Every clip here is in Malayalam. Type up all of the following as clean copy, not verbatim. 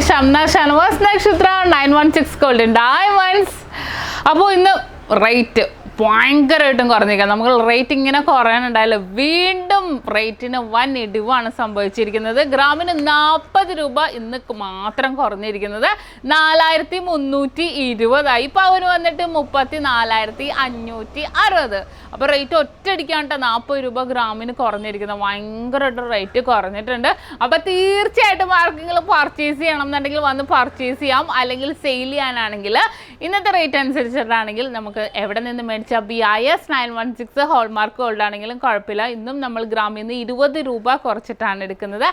SHAMNA Shanwas Nakshatra 916 golden diamonds. അപ്പോൾ ഇന്ന് റേറ്റ് ഭയങ്കരമായിട്ടും കുറഞ്ഞിരിക്കുക. നമുക്ക് റേറ്റ് ഇങ്ങനെ കുറയാനുണ്ടായില്ല. വീണ്ടും റേറ്റിന് വൻ ഇടിവാണ് സംഭവിച്ചിരിക്കുന്നത്. ഗ്രാമിന് 40 രൂപ ഇന്ന് മാത്രം കുറഞ്ഞിരിക്കുന്നത് 4320. പവന് വന്നിട്ട് 34,560. അപ്പോൾ റേറ്റ് ഒറ്റയടിക്കാണ്ട് 40 രൂപ ഗ്രാമിന് കുറഞ്ഞിരിക്കുന്നത്. ഭയങ്കരമായിട്ട് റേറ്റ് കുറഞ്ഞിട്ടുണ്ട്. അപ്പോൾ തീർച്ചയായിട്ടും ആർക്കെങ്കിലും പർച്ചേസ് ചെയ്യണം എന്നുണ്ടെങ്കിൽ വന്ന് പർച്ചേസ് ചെയ്യാം. അല്ലെങ്കിൽ സെയിൽ ചെയ്യാനാണെങ്കിൽ ഇന്നത്തെ റേറ്റ് അനുസരിച്ചിട്ടാണെങ്കിൽ നമുക്ക് എവിടെ നിന്ന് മേടിച്ചാൽ PICS 916 ഹോൾമാർക്ക് ഗോൾഡ് ആണെങ്കിലും കുഴപ്പമില്ല. ഇന്നും നമ്മൾ ഗ്രാമിൽ നിന്ന് 20 രൂപ കുറച്ചിട്ടാണ് എടുക്കുന്നത്.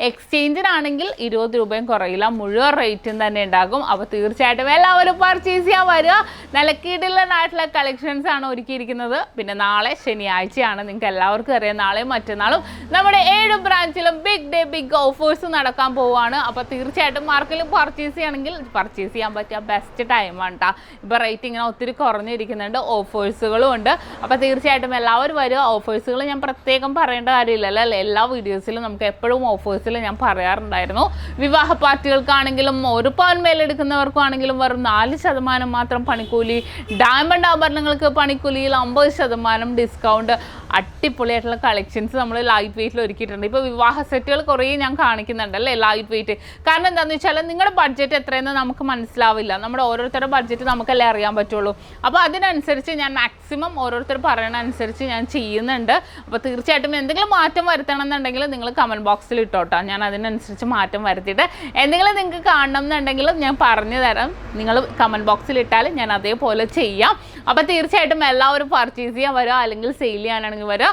എക്സ്ചേഞ്ചിനാണെങ്കിൽ 20 രൂപയും കുറയില്ല, മുഴുവൻ റേറ്റും തന്നെ ഉണ്ടാകും. അപ്പോൾ തീർച്ചയായിട്ടും എല്ലാവരും പർച്ചേസ് ചെയ്യാൻ വരിക. നല്ല കിടിലനായിട്ടുള്ള കളക്ഷൻസ് ആണ് ഒരുക്കിയിരിക്കുന്നത്. പിന്നെ നാളെ ശനിയാഴ്ചയാണ്, നിങ്ങൾക്ക് എല്ലാവർക്കും അറിയാം. നാളെയും മറ്റന്നാളും നമ്മുടെ 7 ബ്രാഞ്ചിലും ബിഗ് ഡേ ബിഗ് ഓഫേഴ്സ് നടക്കാൻ പോവുകയാണ്. അപ്പോൾ തീർച്ചയായിട്ടും മാർക്കറ്റിൽ പർച്ചേസ് ചെയ്യണമെങ്കിൽ പർച്ചേസ് ചെയ്യാൻ പറ്റിയ ബെസ്റ്റ് ടൈമാണ് കേട്ടോ. ഇപ്പോൾ റേറ്റ് ഇങ്ങനെ ഒത്തിരി കുറഞ്ഞിരിക്കുന്നുണ്ട്, ഓഫേഴ്സുകളും ഉണ്ട്. അപ്പോൾ തീർച്ചയായിട്ടും എല്ലാവരും വരിക. ഓഫേഴ്സുകൾ ഞാൻ പ്രത്യേകം പറയേണ്ട കാര്യമില്ലല്ലോ അല്ലേ, എല്ലാ വീഡിയോസിലും നമുക്ക് എപ്പോഴും ഓഫേഴ്സിൽ ഞാൻ പറയാറുണ്ടായിരുന്നു. വിവാഹ പാർട്ടികൾക്കാണെങ്കിലും ഒരു പവൻ മേലെടുക്കുന്നവർക്കാണെങ്കിലും വെറും 4% മാത്രം പണിക്കൂലി. ഡയമണ്ട് ആഭരണങ്ങൾക്ക് പണിക്കൂലിയിൽ 50% ഡിസ്കൗണ്ട്. അടിപൊളിയായിട്ടുള്ള കളക്ഷൻസ് നമ്മൾ ലൈറ്റ് വെയ്റ്റിൽ ഒരുക്കിയിട്ടുണ്ട്. ഇപ്പോൾ വിവാഹ സെറ്റുകൾ കുറേ ഞാൻ കാണിക്കുന്നുണ്ട് അല്ലേ, ലൈറ്റ് വെയ്റ്റ്. കാരണം എന്താണെന്ന് വെച്ചാൽ നിങ്ങളുടെ ബഡ്ജറ്റ് എത്രയെന്ന് നമുക്ക് മനസ്സിലാവില്ല. നമ്മുടെ ഓരോരുത്തരുടെ ബഡ്ജറ്റ് നമുക്കല്ലേ അറിയാൻ പറ്റുള്ളൂ. അപ്പോൾ അതിനനുസരിച്ച് ഞാൻ മാക്സിമം ഓരോരുത്തർ പറയണ അനുസരിച്ച് ഞാൻ ചെയ്യുന്നുണ്ട്. അപ്പോൾ തീർച്ചയായിട്ടും എന്തെങ്കിലും മാറ്റം വരുത്തണം എന്നുണ്ടെങ്കിൽ നിങ്ങൾ കമൻറ്റ് ബോക്സിൽ ഇട്ടോട്ടോ. ഞാൻ അതിനനുസരിച്ച് മാറ്റം വരുത്തിയിട്ട് എന്തെങ്കിലും നിങ്ങൾക്ക് കാണണം എന്നുണ്ടെങ്കിൽ ഞാൻ പറഞ്ഞു തരാം. നിങ്ങൾ കമൻറ്റ് ബോക്സിൽ ഇട്ടാൽ ഞാൻ അതേപോലെ ചെയ്യാം. അപ്പോൾ തീർച്ചയായിട്ടും എല്ലാവരും പർച്ചേസ് ചെയ്യാൻ വരിക, അല്ലെങ്കിൽ സെയിൽ ചെയ്യാനാണെങ്കിൽ വരിക.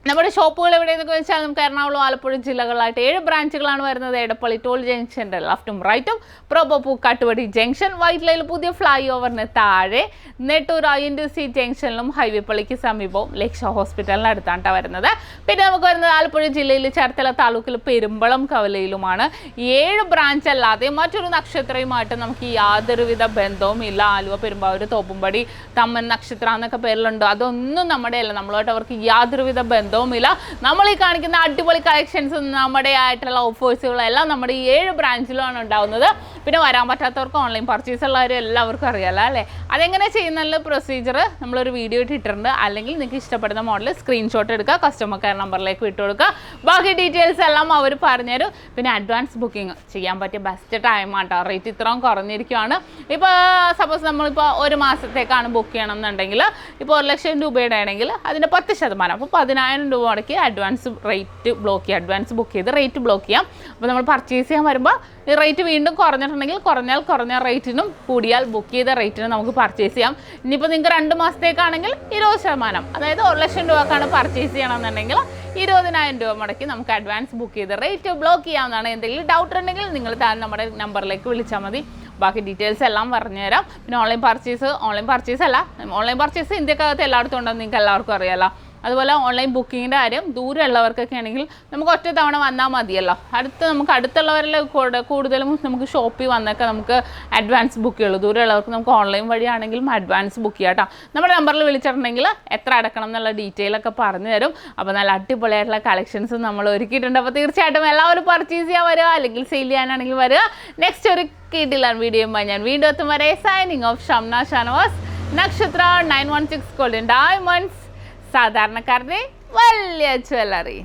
നമ്മുടെ ഷോപ്പുകൾ എവിടെയെന്നൊക്കെ വെച്ചാൽ നമുക്ക് എറണാകുളം, ആലപ്പുഴ ജില്ലകളിലായിട്ട് 7 ബ്രാഞ്ചുകളാണ് വരുന്നത്. എടപ്പള്ളി ടോൾ ജംഗ്ഷൻ്റെ ലെഫ്റ്റും റൈറ്റും, പ്രൊബോ പൂക്കാട്ടുപടി ജംഗ്ഷൻ, വൈറ്റ് ലൈനിൽ പുതിയ ഫ്ലൈ ഓവറിന് താഴെ, നെട്ടൂർ INTC ജംഗ്ഷനിലും ഹൈവേ പള്ളിക്ക് സമീപവും ലക്ഷ ഹോസ്പിറ്റലിന് അടുത്താണ് വരുന്നത്. പിന്നെ നമുക്ക് വരുന്നത് ആലപ്പുഴ ജില്ലയിൽ ചേർത്തല താലൂക്കിൽ പെരുമ്പളം കവലയിലുമാണ്. 7 ബ്രാഞ്ച് അല്ലാതെ മറ്റൊരു നക്ഷത്രയുമായിട്ട് നമുക്ക് യാതൊരുവിധ ബന്ധവും ഇല്ല. ആലുവ, പെരുമ്പാവൂർ, തോപ്പുംപടി, തമ്മൻ, നക്ഷത്ര എന്നൊക്കെ പേരിലുണ്ട്. അതൊന്നും നമ്മുടെ അല്ല, നമ്മളുമായിട്ട് അവർക്ക് യാതൊരുവിധ ബന്ധവുമില്ല. നമ്മൾ ഈ കാണിക്കുന്ന അടിപൊളി കളക്ഷൻസ്, നമ്മുടെ ആയിട്ടുള്ള ഓഫേഴ്സുകളെല്ലാം നമ്മുടെ ഈ 7 ബ്രാഞ്ചിലാണ് ഉണ്ടാവുന്നത്. പിന്നെ വരാൻ പറ്റാത്തവർക്ക് ഓൺലൈൻ പർച്ചേസ് ഉള്ളവരും എല്ലാവർക്കും അറിയാമല്ലോ അല്ലേ. അതെങ്ങനെ ചെയ്യുന്നുള്ള പ്രൊസീജിയർ നമ്മളൊരു വീഡിയോ ഇട്ടിട്ടുണ്ട്. അല്ലെങ്കിൽ നിങ്ങൾക്ക് ഇഷ്ടപ്പെടുന്ന മോഡൽ സ്ക്രീൻഷോട്ട് എടുക്കുക, കസ്റ്റമർ കെയർ നമ്പറിലേക്ക് വിട്ടു കൊടുക്കുക. ബാക്കി ഡീറ്റെയിൽസ് എല്ലാം അവർ പറഞ്ഞുതരും. പിന്നെ അഡ്വാൻസ് ബുക്കിംഗ് ചെയ്യാൻ പറ്റിയ ബെസ്റ്റ് ടൈമാണ് കേട്ടോ. റേറ്റ് ഇത്രയും കുറഞ്ഞിരിക്കുകയാണ്. ഇപ്പോൾ സപ്പോസ് നമ്മളിപ്പോൾ 1 മാസത്തേക്കാണ് ബുക്ക് ചെയ്യണം എന്നുണ്ടെങ്കിൽ, ഇപ്പോൾ 1 ലക്ഷം രൂപയുടെ ആണെങ്കിൽ അതിൻ്റെ 10%, അപ്പോൾ 10,000 രൂപ മുടക്കി അഡ്വാൻസ് റേറ്റ് ബ്ലോക്ക് ചെയ്യുക. അഡ്വാൻസ് ബുക്ക് ചെയ്ത് റേറ്റ് ബ്ലോക്ക് ചെയ്യാം. അപ്പോൾ നമ്മൾ പർച്ചേസ് ചെയ്യാൻ വരുമ്പോൾ ഈ റേറ്റ് വീണ്ടും കുറഞ്ഞിട്ടുണ്ടെങ്കിൽ കുറഞ്ഞ റേറ്റിനും കൂടിയാൽ ബുക്ക് ചെയ്ത റേറ്റിനും നമുക്ക് പർച്ചേസ് ചെയ്യാം. ഇനിയിപ്പോൾ നിങ്ങൾക്ക് 2 മാസത്തേക്കാണെങ്കിൽ 20%, അതായത് 1 ലക്ഷം രൂപക്കാണ് പർച്ചേസ് ചെയ്യണമെന്നുണ്ടെങ്കിൽ 20,000 രൂപ മുടക്കി നമുക്ക് അഡ്വാൻസ് ബുക്ക് ചെയ്ത് റേറ്റ് ബ്ലോക്ക് ചെയ്യാവുന്നതാണ്. എന്തെങ്കിലും ഡൗട്ട് ഉണ്ടെങ്കിൽ നിങ്ങൾ താൻ നമ്മുടെ നമ്പറിലേക്ക് വിളിച്ചാൽ മതി. ബാക്കി ഡീറ്റെയിൽസ് എല്ലാം പറഞ്ഞുതരാം. പിന്നെ ഓൺലൈൻ പർച്ചേസ് ഇന്ത്യക്കകത്ത് എല്ലായിടത്തും ഉണ്ടെന്ന് നിങ്ങൾക്ക് എല്ലാവർക്കും അറിയാമല്ലോ. അതുപോലെ ഓൺലൈൻ ബുക്കിങ്ങിൻ്റെ കാര്യം ദൂരമുള്ളവർക്കൊക്കെ ആണെങ്കിൽ നമുക്ക് ഒറ്റ തവണ വന്നാൽ മതിയല്ലോ. നമുക്ക് അടുത്തുള്ളവരിൽ കൂടുതലും നമുക്ക് ഷോപ്പിൽ വന്നൊക്കെ നമുക്ക് അഡ്വാൻസ് ബുക്ക് ചെയ്യുള്ളൂ. ദൂരമുള്ളവർക്ക് നമുക്ക് ഓൺലൈൻ വഴിയാണെങ്കിലും അഡ്വാൻസ് ബുക്ക് ചെയ്യാം കേട്ടോ. നമ്മുടെ നമ്പറിൽ വിളിച്ചിട്ടുണ്ടെങ്കിൽ എത്ര അടക്കണം എന്നുള്ള ഡീറ്റെയിലൊക്കെ പറഞ്ഞു തരും. അപ്പോൾ നല്ല അടിപൊളിയായിട്ടുള്ള കളക്ഷൻസ് നമ്മൾ ഒരുക്കിയിട്ടുണ്ട്. അപ്പോൾ തീർച്ചയായിട്ടും എല്ലാവരും പർച്ചേസ് ചെയ്യാൻ വരിക, അല്ലെങ്കിൽ സെയിൽ ചെയ്യാനാണെങ്കിൽ വരിക. നെക്സ്റ്റ് ഒരു കിടിലൻ വീഡിയോയുമായി ഞാൻ വീണ്ടും എത്തും വരെ സൈനിങ് ഓഫ് ഷംന ഷാനവാസ്, നക്ഷത്ര 916 ഗോൾഡൻ ഡയമണ്ട്സ്, സാധാരണക്കാരുടെ വലിയ ജ്വല്ലറി.